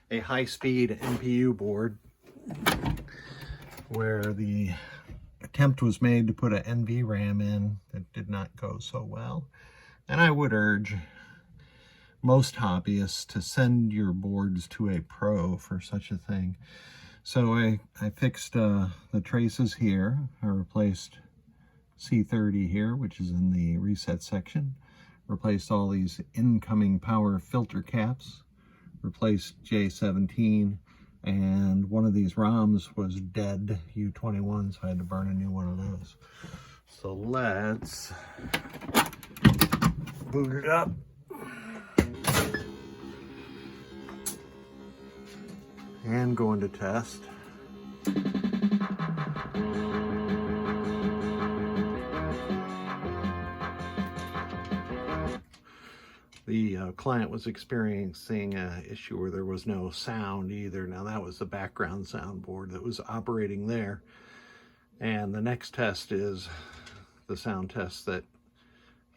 a high-speed MPU board where the attempt was made to put an NVRAM in that did not go so well. And I would urge most hobbyists to send your boards to a pro for such a thing. So I fixed the traces here. I replaced C30 here, which is in the reset section. Replaced all these incoming power filter caps. Replaced J17, and one of these ROMs was dead, U21, so I had to burn a new one of those. So let's boot it up. And go into test. The client was experiencing an issue where there was no sound either. Now that was the background soundboard that was operating there. And the next test is the sound test that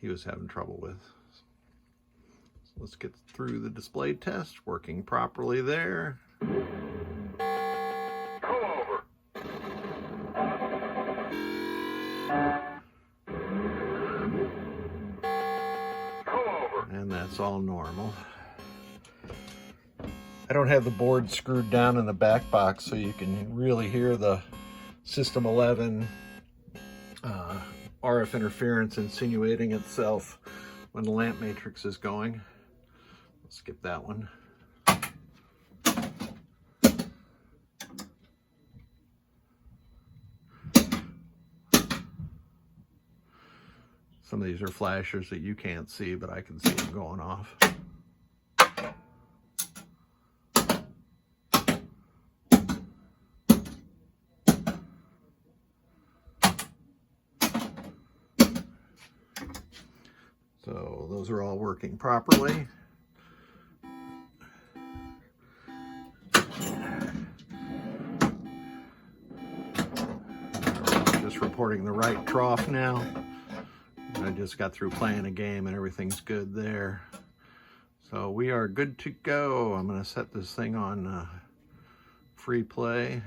he was having trouble with. So let's get through the display test, working properly there. And that's all normal. I don't have the board screwed down in the back box so you can really hear the System 11 RF interference insinuating itself when the lamp matrix is going. Let's skip that one. Some of these are flashers that you can't see, but I can see them going off. So those are all working properly. Just reporting the right trough now. I just got through playing a game and everything's good there. So we are good to go. I'm going to set this thing on free play.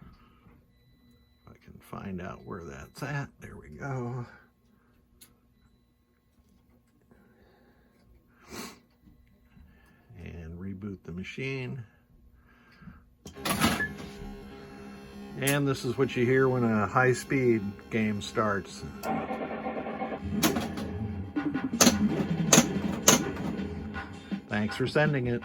If I can find out where that's at. There we go. And reboot the machine. And this is what you hear when a high-speed game starts. Thanks for sending it.